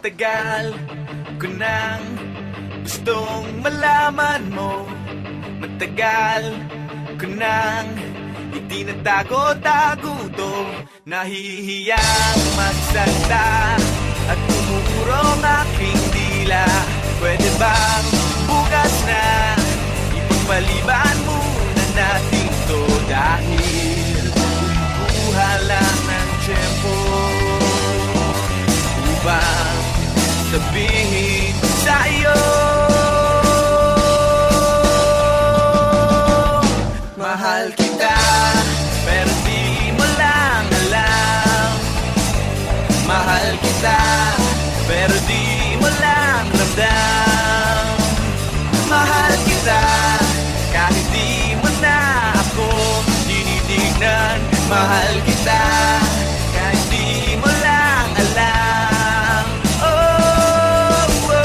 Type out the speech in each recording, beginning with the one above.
Matagal ko nang gustong malaman mo. Matagal ko nang hindi natago-tago to. Nahihiyang magsalita at umurong aking dila. Pwede bang bukas na ipagpaliban muna natin to? Dahil kuha lang ng tiyempo upang sabihin sa'yo mahal kita, pero di mo lang alam. Mahal kita, pero di mo lang ramdam. Mahal kita, kahit di mo na ako tinitignan. Mahal kita, kahit di mo lang alam. Oh, oh.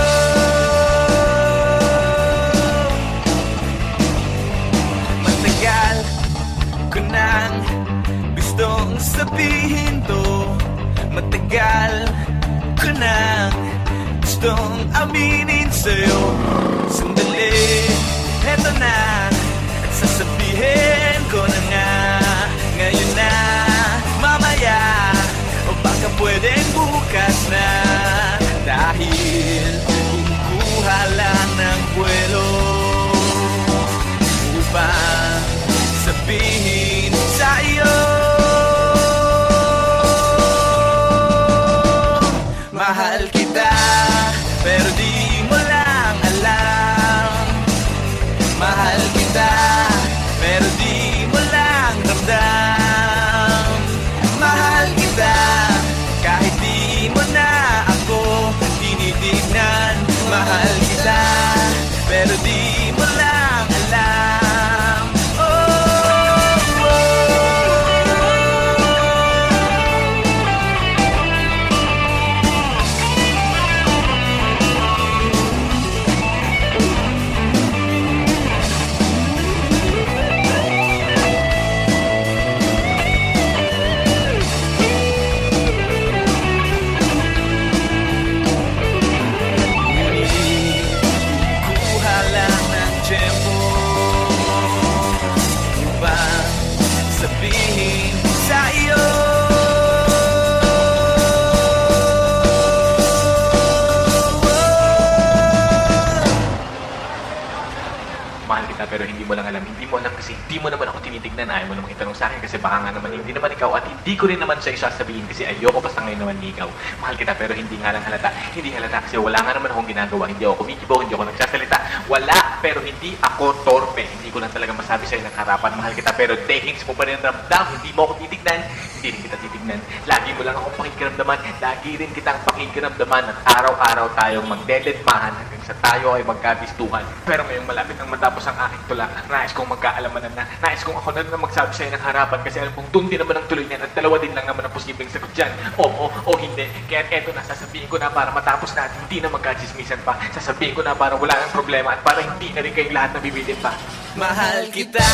Matagal ko nang gustong sabihin to. Matagal ko nang gustong aminin sa'yo. Sandali, eto na, at sasabihin ko na nga. Ngayon na, mamaya, o baka pwedeng bukas na. Dahil kumukuha lang ng buwelo upang sabihin sa'yo mahal kita, pero di mo lang alam. Mahal kita, pero di mo lang ramdam. Mahal kita, kahit di mo na ako tinitignan. Mahal kita, pero di mo lang alam. Oh, oh. Kuha lang ng tiyempo upang sabihin sa'yo Mahal kita pero hindi mo lang alam. Hindi mo alam kasi hindi mo naman ako tinitignan. Ayaw mo namang itanong sa akin kasi baka nga naman hindi naman ikaw at hindi ko rin naman siya isasabihin kasi ayoko basta ngayon naman ikaw. Mahal kita pero hindi nga lang halata. Hindi halata kasi wala nga naman akong ginagawa. Hindi ako kumikibo, hindi ako nagsasalita. Wala, pero hindi ako torpe. Hindi ko lang talaga masabi sa'yo ng harapan. Mahal kita pero dekings mo pa rin ramdam. Hindi mo ako titignan. Hindi rin kita titignan. Lagi mo lang akong pakikiramdaman. Lagi rin kitang pakikiramdaman at araw-araw tayong magdededmahan hanggang sa tayo ay magkabistuhan. Pero ngayong malapit ang matapos ang aking tula, nais kong magkaalaman na. Nais kong ako na magsabi sa'yo ng harapan kasi alam kong doon din naman ang tuloy niyan at dalawa din lang naman ang posibleng sagot dyan. Oo o hindi. Kaya eto na, sasabihin ko na para matapos natin, hindi na magkachismisan pa. Sasabihin ko na para wala nang problema at para hindi na rin kayong lahat nabibilin pa. mahal kita,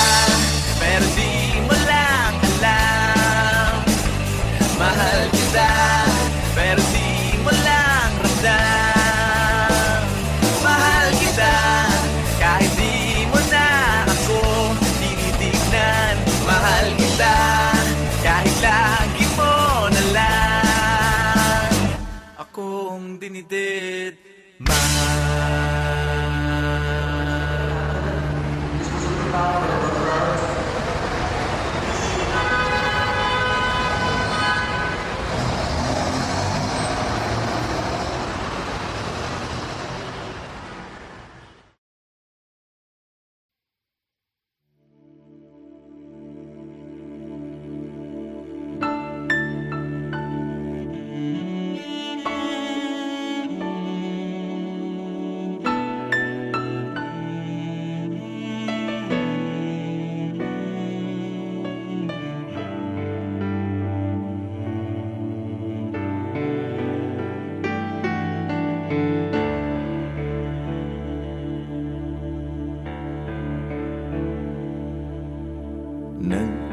pero di mo lang alam. Mahal kita, pero di mo lang ramdam. Mahal kita, kahit di mo na ako tinitignan. Mahal kita, kahit lagi mo na lang akong dinidid.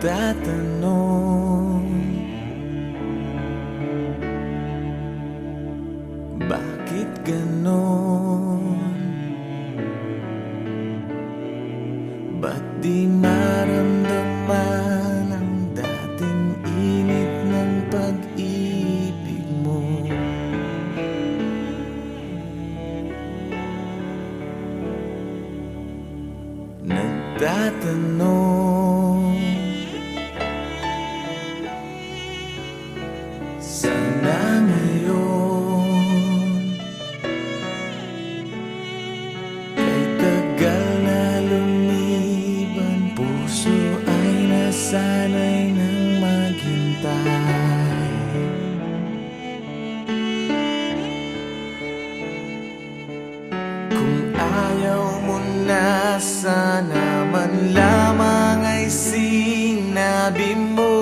Nagtatanong, Di maramdaman ang dating init ng pag-ibig mo. Nagtatanong, sana ngayon kay tagal na lumiban, puso ay nasanay ng maghintay. Kung ayaw mo na, sana man lamang ay sinabi mo.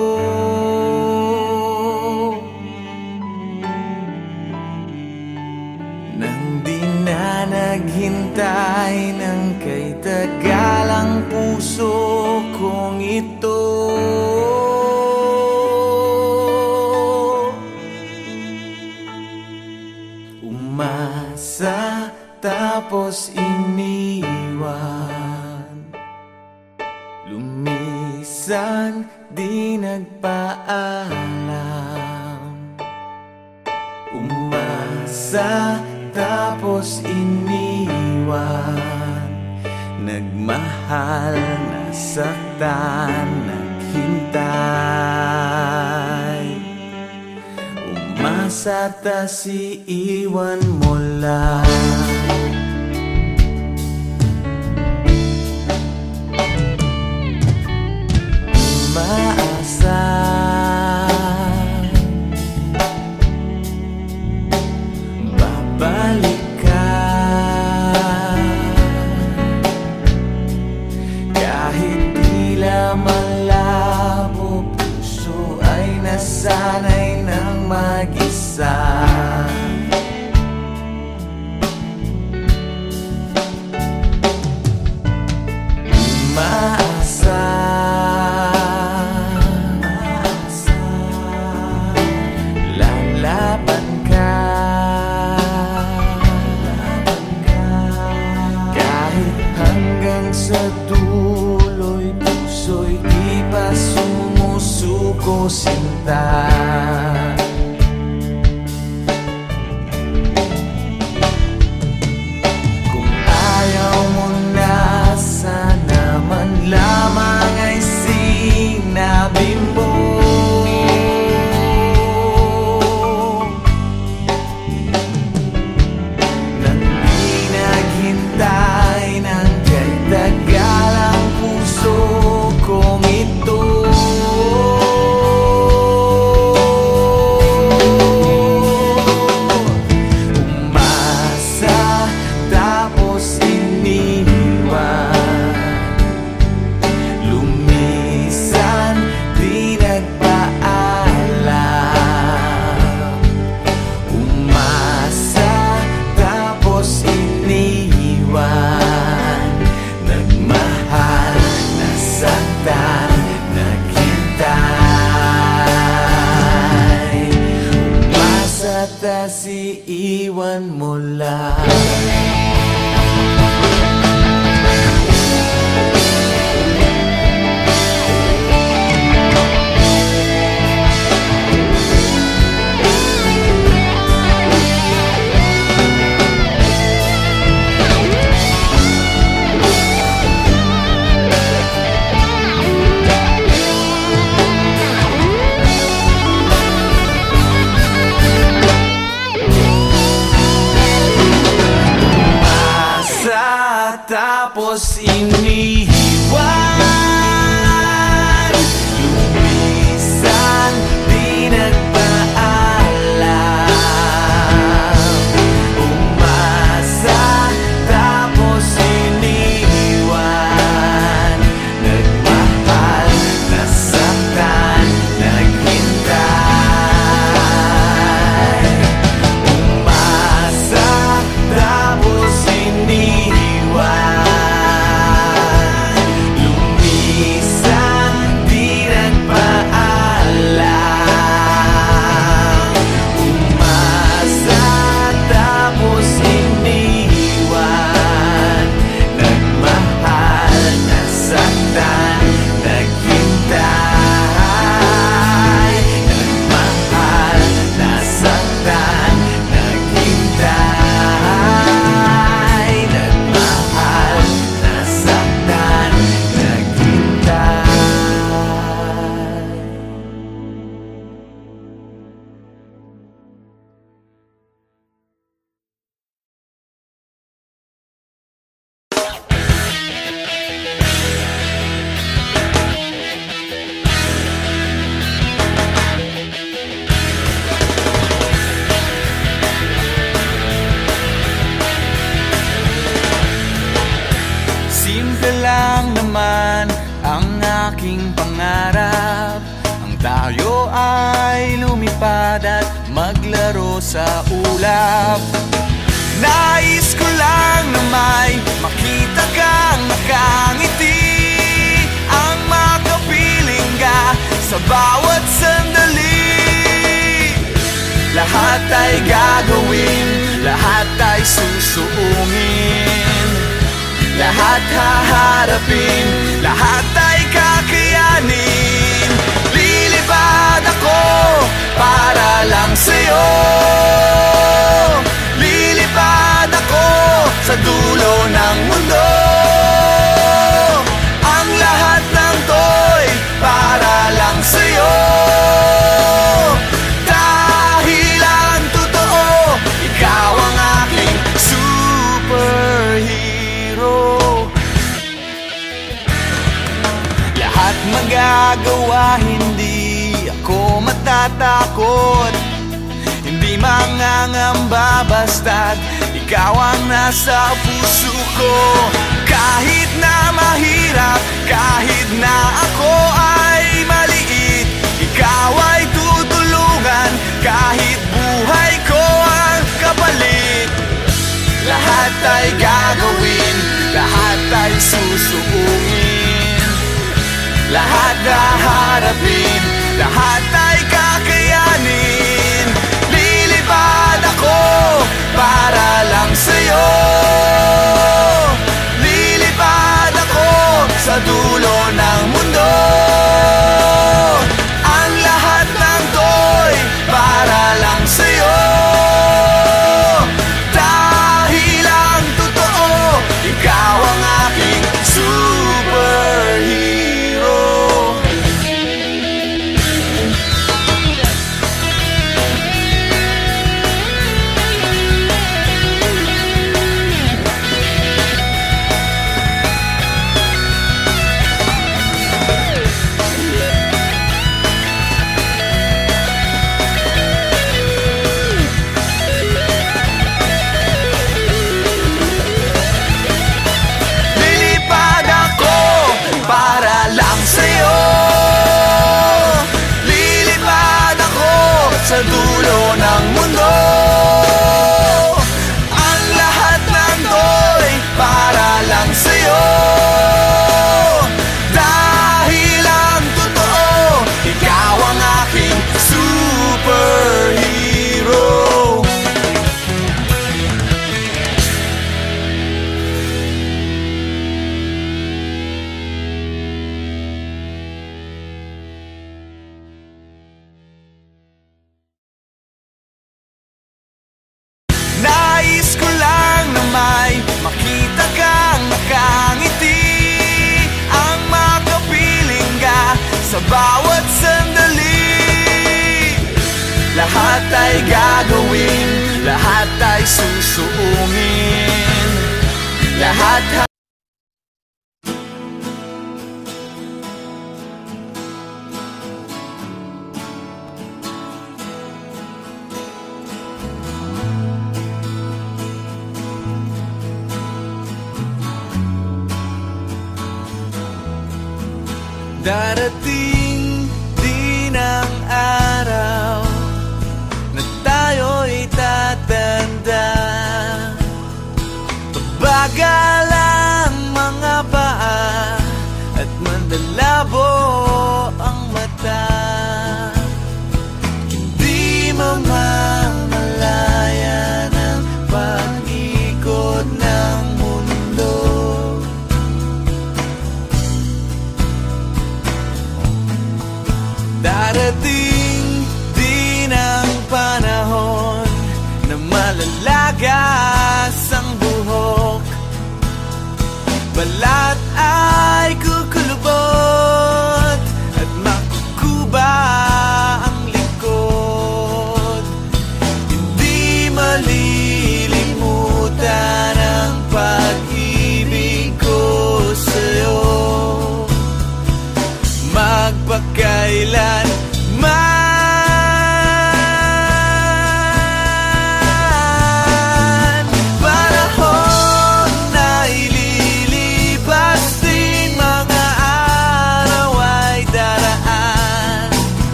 Nang di na naghintay ng kay tagal ang puso kong ito. Umasa tapos iniwan, lumisan di nagpaalam. Umasa tapos iniwan, nagmahal, nasaktan, naghintay. Umasa tas iiwan mo lang. Umaasa, babalik ka, kahit tila malabo, puso ay nasanay ng mag-isa. Umaasa, lalaban ka, kahit hanggang sa dulo'y puso'y di pa sumusuko, sinta. Kung ayaw mo na, sana man lamang ay sinabi mo. Nang di naghintay ng kay tagal ang puso kong ito. Umasa tapos iniwan, lumisan di nagpaalam. Umasa tapos iniwan, nagmahal, nasaktan, naghintay. Umasa tas iiwan mo lang. Tapos iniwan, lumisan di nagpaalam. Umasa tapos iniwan, nagmahal, nasaktan, naghintay. Umasa tapos iniwan, Simple lang naman ang aking pangarap, ang tayo ay lumipad at maglaro sa ulap. Nais ko lang na may makita kang nakangiti, ang makapiling ka sa bawat sandali. Lahat ay gagawin, lahat ay susuungin, lahat haharapin, lahat ay kakayanin. Lilipad ako para lang sa'yo, lilipad ako sa dulo ng mundo. Ang lahat ng to'y para lang sa'yo, dahil ang totoo, ikaw ang aking superhero. Lahat magagawa, hindi ako matatakot, hindi mangangamba basta't ikaw ang nasa puso ko. Kahit na mahirap, kahit na ako ay maliit, ikaw ay tutulungan, kahit buhay ko ang kapalit. Lahat ay gagawin, lahat ay susuungin, lahat haharapin, lahat ay kakayanin. Lilipad ako para lang sa'yo, lilipad ako sa dulo ng mundo. Ang lahat ng to'y para lang sa'yo, dahil ang totoo, ikaw ang aking superhero. Lilipad ako para lang sa'yo, lilipad ako sa dulo ng mundo. Ang lahat ng to'y para lang sa'yo, dahil ang totoo, ikaw ang aking superhero. Nais ko lang na may makita kang nakangiti, ang makapiling ka sa bawat sandali. Lahat ay gagawin, lahat ay susuungin, lahat darating din ang araw na tayo'y tatanda. Pabagal ang mga paa at mandalabo ang mata. Hindi mamamalayan ang pag-ikot ng mundo. Darating din ang panahon na malalagas ang buhok, balat ay kukulubot at makukuba ang likod. Hindi malilimutan ang pag-ibig ko sa'yo, magpakailan man. Panahon na ililipas,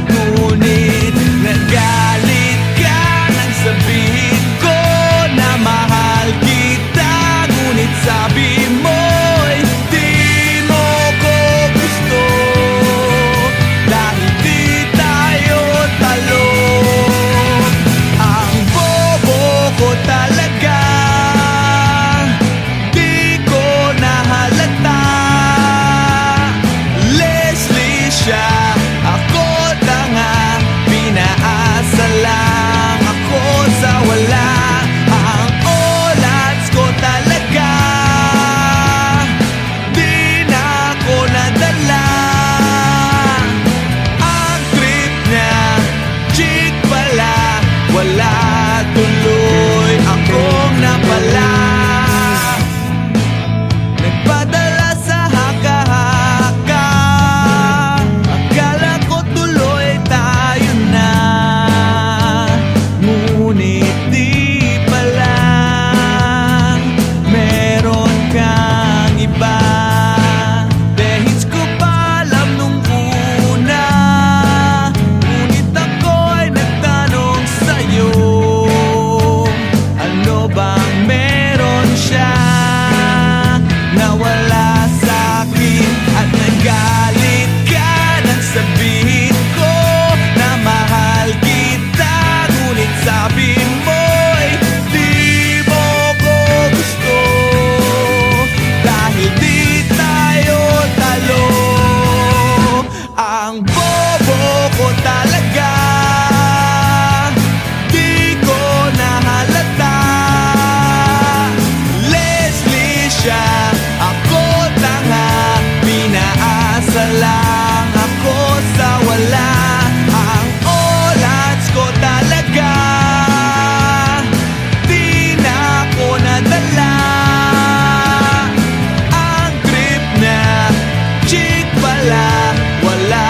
Ngunit nagalit ka nang sabihin ko na mahal kita. Ngunit sabi mo'y di mo ko gusto, dahil di tayo talo. Ang bobo ko talaga, di ko nahalata. Leslie siya, ako tanga, pinaasa lang ako sa wala. Ang olats ko talaga, di na ako nadala. Ang trip niya, chick pala, wala tuloy akong napala. Nagpadala sa haka-haka, akala ko tuloy tayo na. Ngunit di pala, meron kang iba. Dehis ko pa alam nung una, ngunit ako'y nagtanong sa'yo, ano bang meron siya na wala sa'kin? At nagalit ka nang sabihin ko na mahal kita. Ngunit sabi mo'y di mo ko gusto, dahil di tayo talo. Ang bobo ko talaga, di ko nahalata. Leslie siya, ako tanga, pinaasa lang ako sa wala. Ang olats ko talaga, di na ako nadala. Ang trip niya, chick pala, wala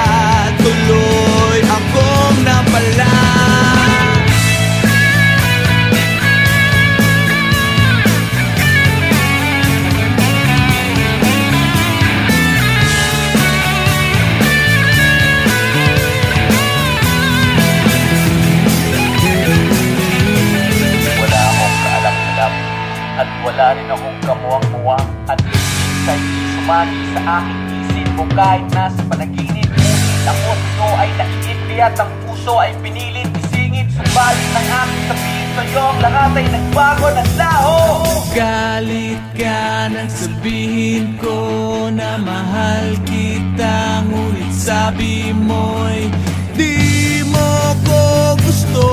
tuloy akong napala. Wala akong kaalam-alam at wala rin akong kamuwang-muwang. At ika'y sumagi sa aking isip mo kahit nasa panaginip. Ngunit ako sa'yo ay nainip, kaya't ang puso ay pinilit isingit. Subalit ng aking sabihin sa'yo, ang lahat ay nagbago ng laho. Galit ka nang sabihin ko na mahal kita. Ngunit sabi mo'y di mo ko gusto,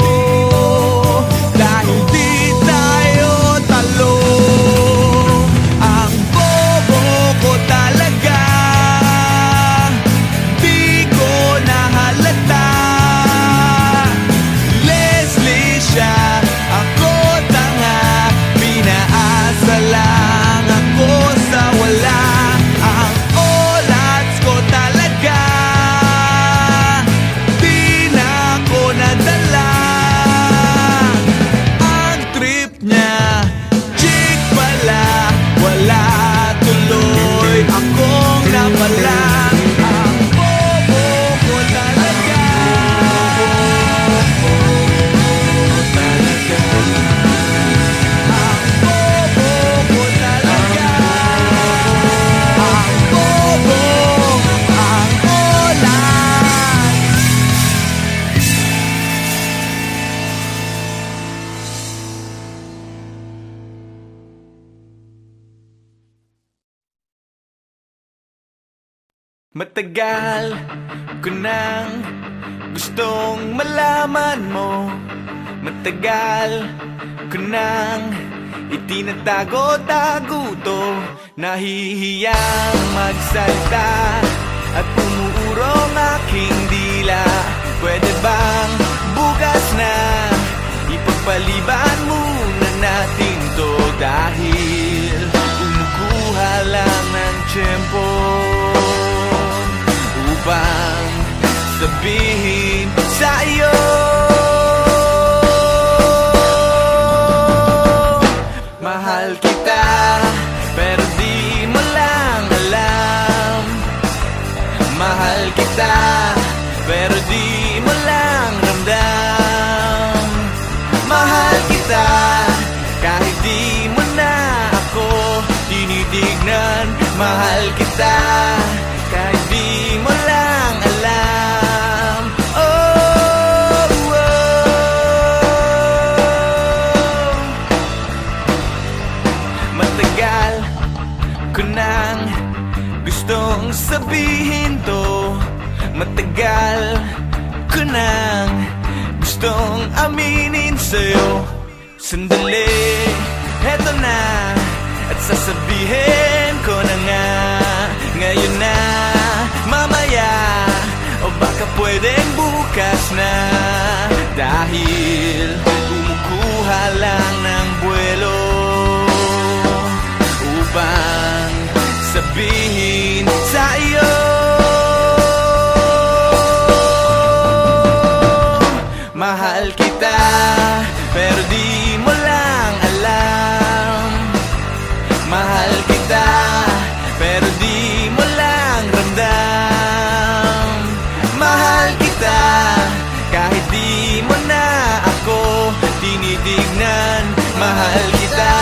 dahil di tayo talo. Ang bobo ko talaga, di ko nahalata. Leslie siya, ako tanga, pinaasa lang ako sa wala. Ang olats ko talaga, di na ako nadala. Ang trip niya, chick pala, wala tuloy akong napala. Ang bobo ko talaga, ang bobo ko talaga, ang bobo, ang olats. Matagal ko nang gustong malaman mo, matagal ko nang itinatago-tago to. Nahihiyang magsalita at umuurong aking dila. Pwede bang bukas na ipagpaliban muna natin to, dahil kumukuha lang ng tiyempo upang sabihin sa iyo, mahal kita, pero di mo lang alam. Mahal kita, pero di Mahal kita kahit di mo lang alam. Oh, oh. Matagal ko nang gustong sabihin to. Matagal ko nang gustong aminin sa'yo. Sandali, eto na, at sasabihin ko na nga. Ngayon na, mamaya, o baka pwedeng bukas na. Dahil kumukuha lang ng buwelo upang sabihin sa iyo. Mahal kita, pero di mo lang alam. Mahal kita, pero di mo lang ramdam. Mahal kita, kahit di mo na ako tinitignan. Mahal kita,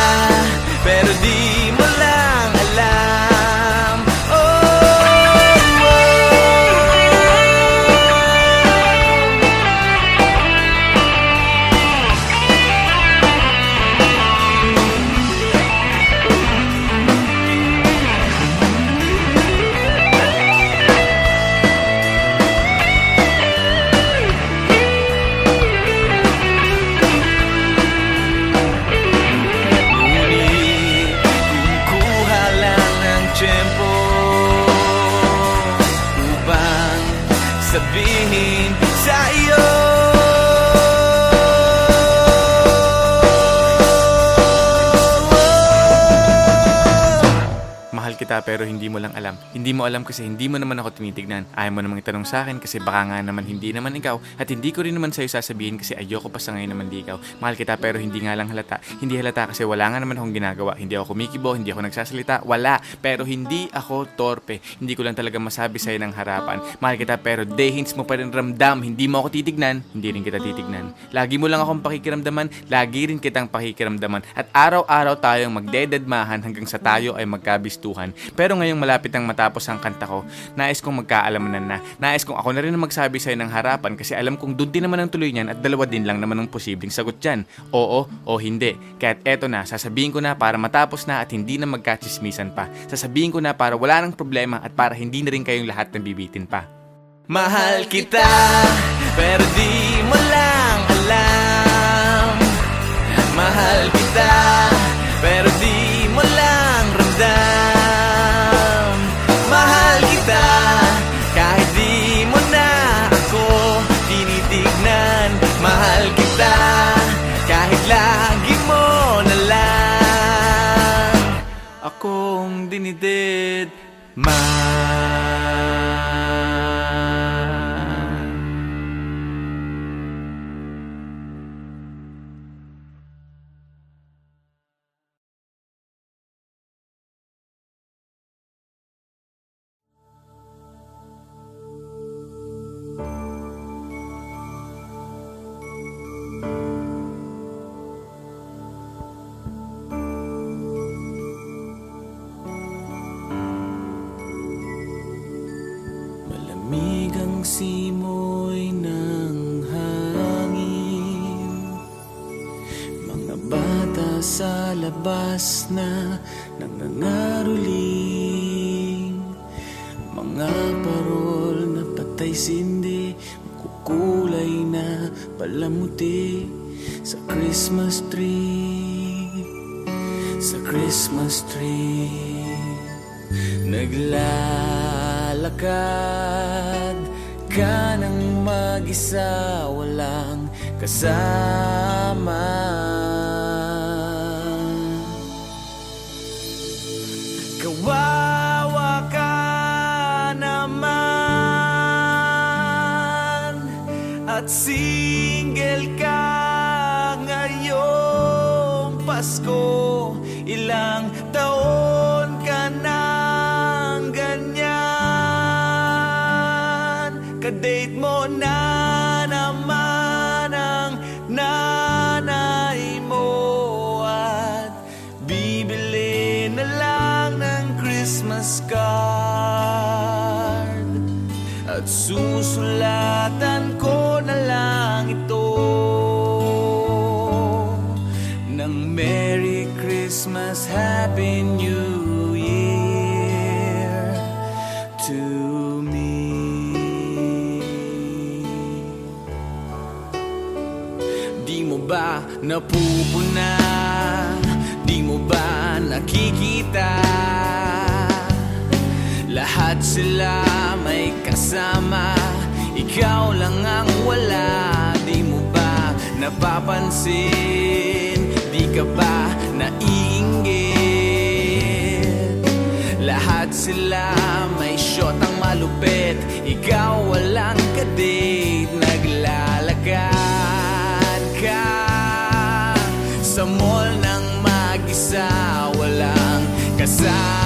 pero di mo lang alam. Sabihin sa iyo. Mahal kita pero hindi mo lang alam. Hindi mo alam kasi hindi mo naman ako tinitignan. Ayaw mo namang itanong sa akin kasi baka nga naman hindi naman ikaw. At hindi ko rin naman sa'yo sasabihin kasi ayoko pa sa ngayon naman di ikaw. Mahal kita pero hindi nga lang halata. Hindi halata kasi wala nga naman akong ginagawa. Hindi ako kumikibo, hindi ako nagsasalita. Wala. Pero hindi ako torpe. Hindi ko lang talaga masabi sa'yo ng harapan. Mahal kita pero hints mo pa rin ramdam. Hindi mo ako titignan, hindi rin kita titignan. Lagi mo lang akong pakikiramdaman, lagi rin kitang pakikiramdaman. At araw-araw tayong magdededmahan hanggang sa tayo ay magkabistuhan. Pero ngayong malapit nang matapos ang kanta ko, nais kong magkaalamanan na. Nais kong ako na rin ang magsabi sa'yo ng harapan kasi alam kong doon din naman ang tuloy niyan at dalawa din lang naman ang posibleng sagot dyan. Oo o hindi. Kaya't eto na, sasabihin ko na para matapos na at hindi na magkachismisan pa. Sasabihin ko na para wala nang problema at para hindi na rin kayong lahat nabibitin pa. Mahal kita, pero di mo lang alam. Mahal kita, pero di mo lang ramdam. Mahal kita, kahit di mo na ako tinitignan. Mahal kita, kahit lagi mo na lang akong dinidid. Malamig ang simoy ng hangin, mga bata sa labas na nangangaroling, mga parol na patay sindi, makukulay na palamuti sa Christmas tree, sa Christmas tree. Naglalakad ka ng mag-isa, walang kasama. Kawawa ka naman at single ka ngayong Pasko. Ilang taon ka nang ganyan, kadate mo na naman ang nanay mo at bibili na lang ng Christmas susulatan ko na lang ito ng Merry Christmas, Happy New Year to me. Di mo ba napupuna? Di mo ba nakikita? Lahat sila may kasama, ikaw lang ang wala. Di mo ba napapansin? Di ka ba naiinggit? Lahat sila may shot ang malupit, ikaw walang kadate. Naglalakad ka sa mall ng mag-isa, walang kasama.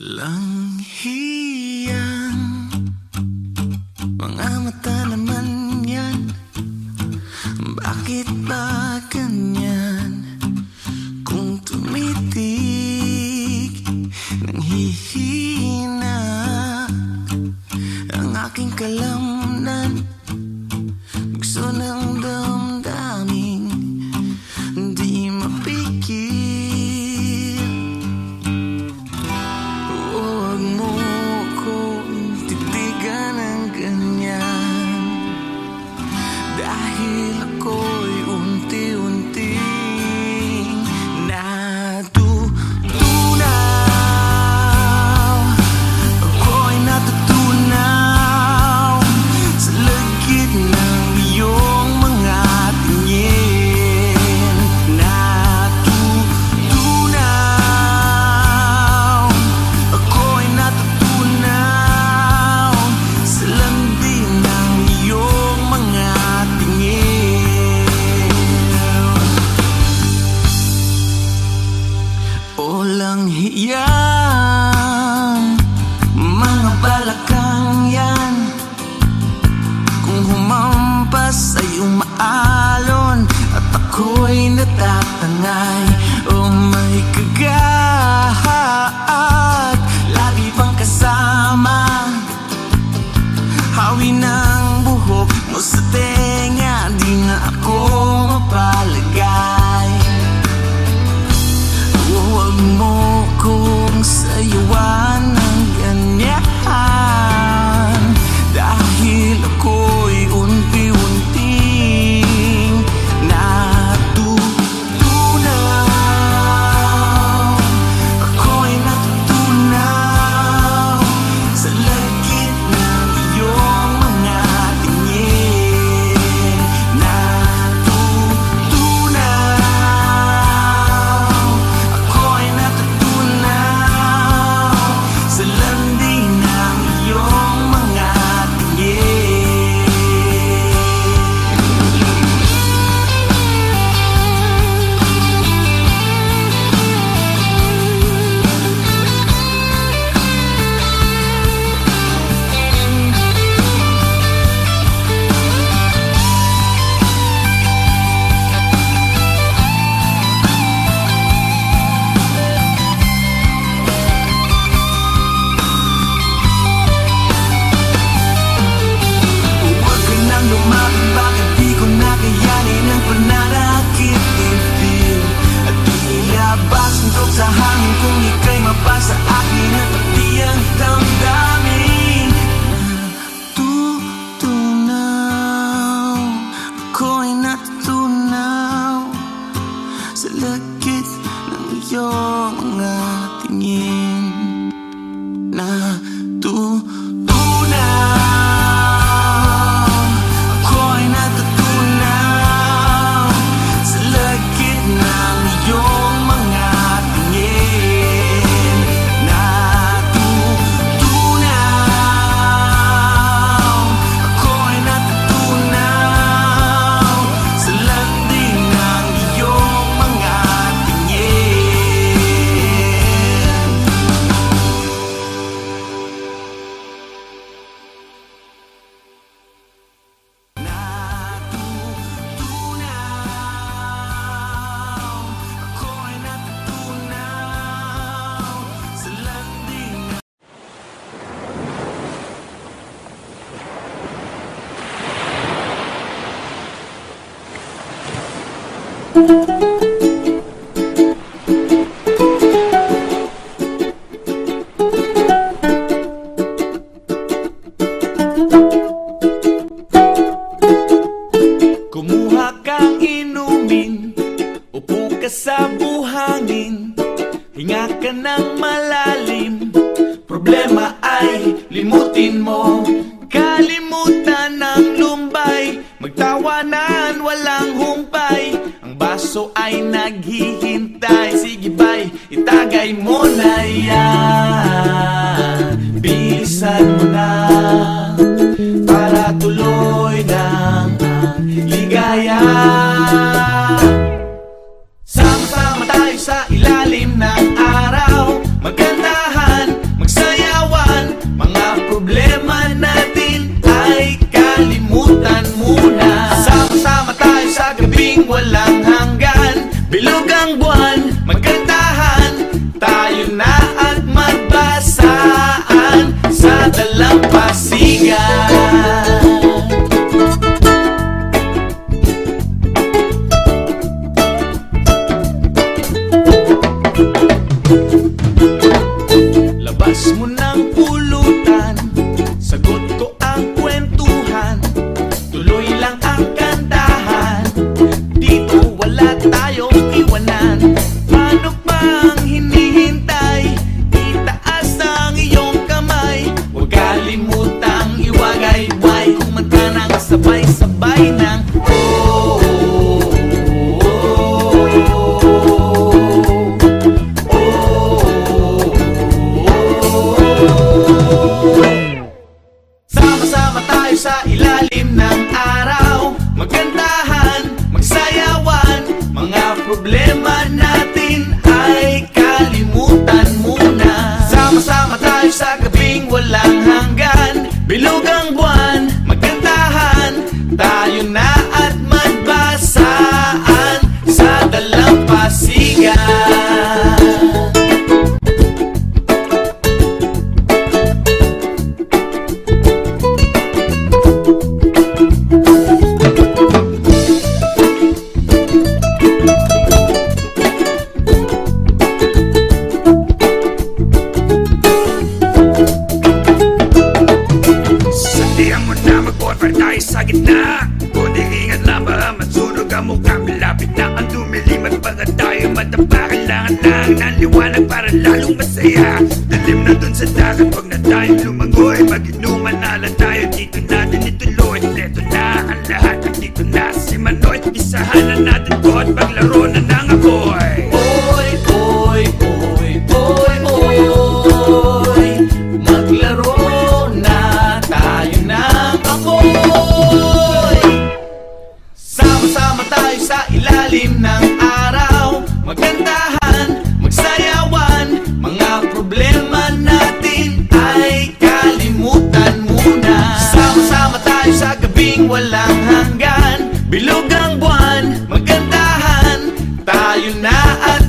Langhiyang mga mata naman yan, bakit ba ganyan? Kung tumitig ng hihina ang aking kalamnan, gusto ng damdaming di mapigil. Huwag mo kong titigan ng ganyan, dahil ako'y unti Yan, mga balakang yan, kung humampas ay umaalon at ako'y natatangay. O may kagat, lagi bang kasama? Hawi ng buhok mo sa tenga, di na ako mapalagay. Huwag mo kong sayawan ng ganyan, dahil ako'y unti-unting natutunaw. Ako'y natutunaw sa lagit ng iyong mga tingin. Natutunaw, ako'y natutunaw sa landi ng iyong mga tingin. Huwag ka nang lumapit, bakit di ko nakayanin ang pananakit dibdib? At ilabas ang tok sa hangin kung ika'y mabasa akin at pati ang damdamin. Natutunaw, ako'y natutunaw sa lagit ng iyong mga tingin. Natutunaw, ako'y natutunaw sa lagit ng iyong mga tingin. Natutunaw, ako'y natutunaw sa landi ng iyong mga tingin. Ako'y natutunaw sa landi ng kumuha kang inumin, upo ka sa buhangin, hinga ka ng malalim. Problema ay limutin mo, kalimutan ng lumbay, magtawanan walang humpay. Ang baso ay naghihintay, sige bay, itagay mo na yan. Bilisan mo na para tuloy ng ligaya. Sama-sama tayo sa ilalim ng araw, magkantahan, magsayawan, mga problema natin ay kalimutan muna. Sama-sama tayo sa gabing walang hanggan, bilog ang buwan, magkantahan, tayo na at magbasaan sa dalampasigan. Labas mo ng pulutan, sagot ko ang kwentuhan, tuloy lang ang kantahan, dito wala tayong iwanan. Paano pang hinihintay, itaas ang iyong kamay, huwag kalimutang iwagay-way, kumanta ng sabay-sabay ng sama-sama tayo sa ilalim ng araw, magkantahan, magsayawan, mga problema natin ay kalimutan mo. gitna. Kunting ingat lang baka masunog ang mukha. Malapit na ang dumilim at baka tayo matapa. Kailangan lang ng liwanag para lalong masaya. Dilim na dun sa dagat, wag na tayong lumangoy. Mag-inuman na lang tayo, dito natin ituloy. Leto na ang lahat, dito na si Manoy. Isahan na natin to at paglaro na ng apoy. Oy, oy, oy, oy, oy, maglaro na tayo ng apoy. Sama-sama tayo sa ilalim ng araw, magandahan, magsayawan. Mga problema natin ay kalimutan muna. Sama-sama tayo sa gabing walang hanggan, bilog ang buwan, magandahan, tayo na at